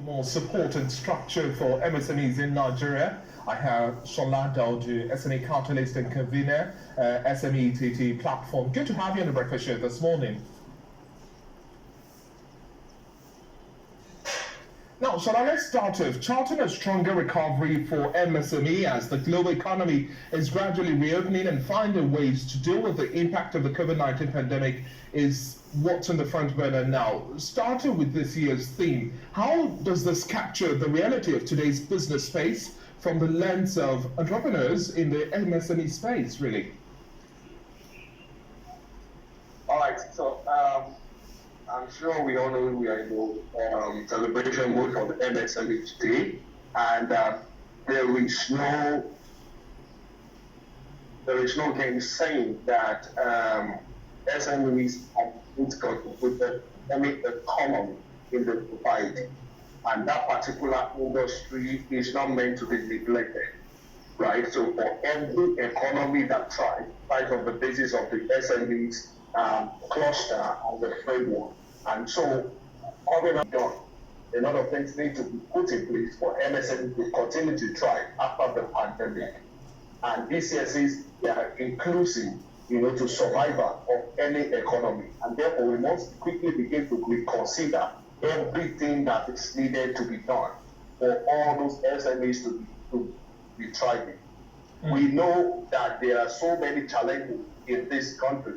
more support and structure for MSMEs in Nigeria. I have Shola Daudu, SME Catalyst and Convener, SME TT Platform. Good to have you on the Breakfast Show this morning. Now, Shola, let's start with charting a stronger recovery for MSME as the global economy is gradually reopening and finding ways to deal with the impact of the COVID-19 pandemic is what's on the front burner now. Starting with this year's theme, how does this capture the reality of today's business space from the lens of entrepreneurs in the MSME space, really? All right, so I'm sure we all know we are in the celebration mode for the MSME today, and there is no game saying that SMEs have contributed with the economy in the society, and that particular industry is not meant to be neglected, right? So for every economy that thrives on the basis of the SMEs cluster and the framework. And so, having done, a lot of things need to be put in place for MSME to continue to thrive after the pandemic. And BCSs, they are inclusive, to survival of any economy. And therefore, we must quickly begin to reconsider everything that is needed to be done for all those SMEs to be thriving. We know that there are so many challenges in this country,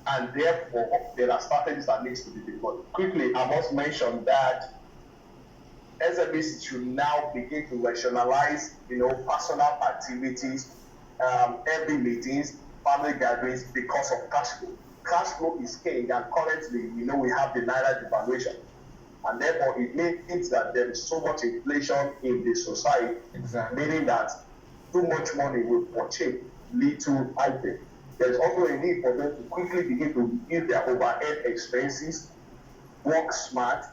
and therefore there are strategies that needs to be deployed. Quickly, I must mention that SMEs should now begin to rationalize, personal activities, every meetings, family gatherings because of cash flow. Cash flow is king, and currently, we have the Naira devaluation. And therefore, it means that there is so much inflation in the society, meaning that too much money will purchase little items. There's also a need for them to quickly begin to reduce their overhead expenses, work smart,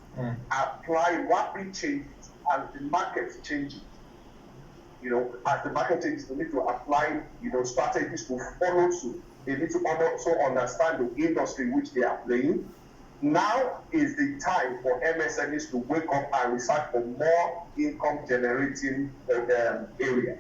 apply rapid changes as the market changes. As the market changes, they need to apply, strategies to follow suit. They need to also understand the industry which they are playing. Now is the time for MSMEs to wake up and research for more income generating areas.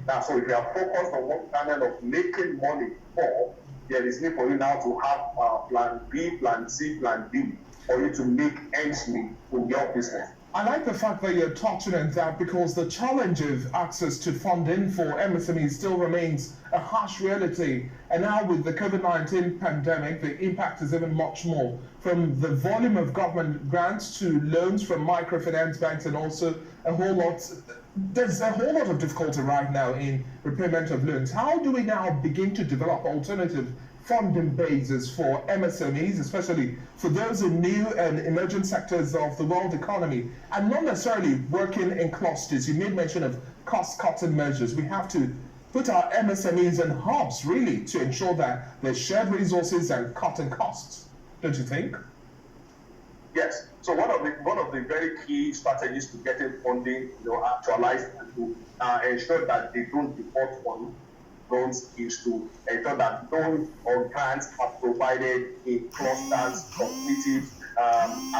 Now, so if you are focused on what kind of making money for, there is need for you now to have plan B, plan C, plan D for you to make ends meet in your business. I like the fact that you're touching on that because the challenge of access to funding for MSMEs still remains a harsh reality. And now with the COVID-19 pandemic, the impact is even much more. From the volume of government grants to loans from microfinance banks and also there's a whole lot of difficulty right now in repayment of loans. How do we now begin to develop alternative funding bases for MSMEs, especially for those in new and emerging sectors of the world economy, and not necessarily working in clusters? You made mention of cost-cutting measures. We have to put our MSMEs in hubs, really, to ensure that there's shared resources and cutting costs. Don't you think? Yes. So one of the very key strategies to getting funding, actualized and to ensure that they don't default on loans is to ensure that loans or grants are provided in clusters, cooperative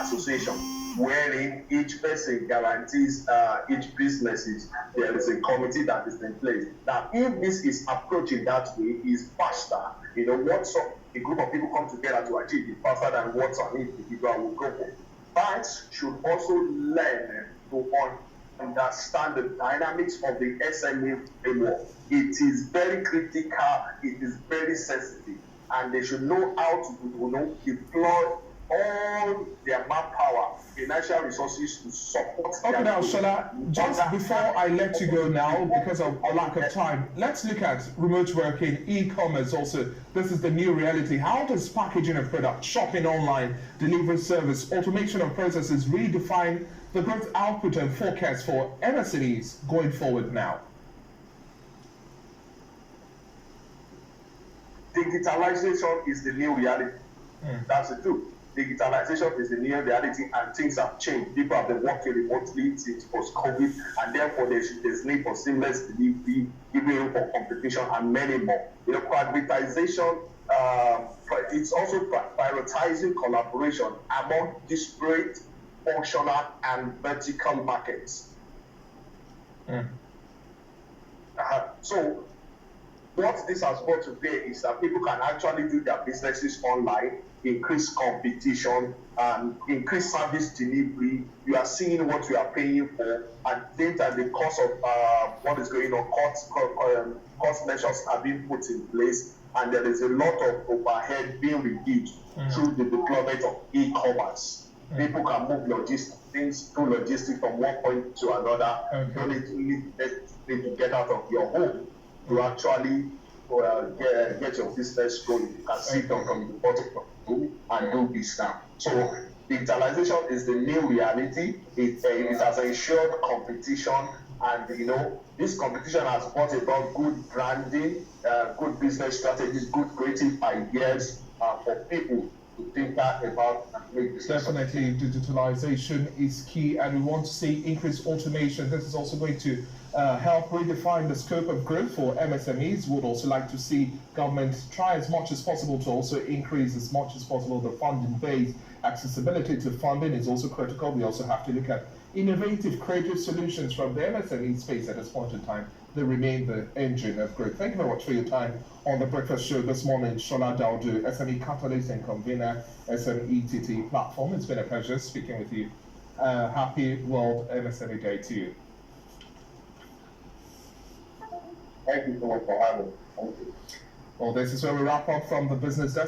association, wherein each person guarantees each businesses there is a committee that is in place. Now, if this is approaching that way, is faster. What a group of people come together to achieve is faster than what an individual will go for. Banks should also learn to understand the dynamics of the SME framework. It is very critical, it is very sensitive, and they should know how to deploy all their manpower, financial resources to support. Okay, now, Shola, just before I let you go now, because of a lack of time, let's look at remote working, e-commerce also. This is the new reality. How does packaging of products, shopping online, delivery service, automation of processes redefine the growth output and forecast for MSMEs going forward now? Digitalization is the new reality. That's the truth. Digitalization is the new reality, and things have changed. People have been working remotely since post-COVID, and therefore there's need for seamless delivery, giving for competition, and many more. Privatization, it's also prioritizing collaboration among disparate functional and vertical markets. So what this has brought to bear is that people can actually do their businesses online, increase competition, and increase service delivery. You are seeing what we are paying for, and think that the cost of what is going on, cost measures are being put in place, and there is a lot of overhead being reduced through the deployment of e-commerce. People can move things through logistics from one point to another. You don't need to get out of your home to actually get your business going. You can sit down from the bottom of the room and do this now. So digitalization is the new reality. It has ensured competition, and this competition has brought about good branding, good business strategies, good creative ideas for people to think about and make decisions. Definitely, digitalization is key, and we want to see increased automation. This is also going to help redefine the scope of growth for MSMEs. Would also like to see government try as much as possible to also increase as much as possible the funding base. Accessibility to funding is also critical. We also have to look at innovative, creative solutions from the MSME space at this point in time. They remain the engine of growth. Thank you very much for your time on the breakfast show this morning. Shola Daudu, SME Catalyst and convener, SMETT platform. It's been a pleasure speaking with you. Happy World MSME Day to you. Thank you so much for having me. Thank you. Well, this is where we wrap up from the business desk.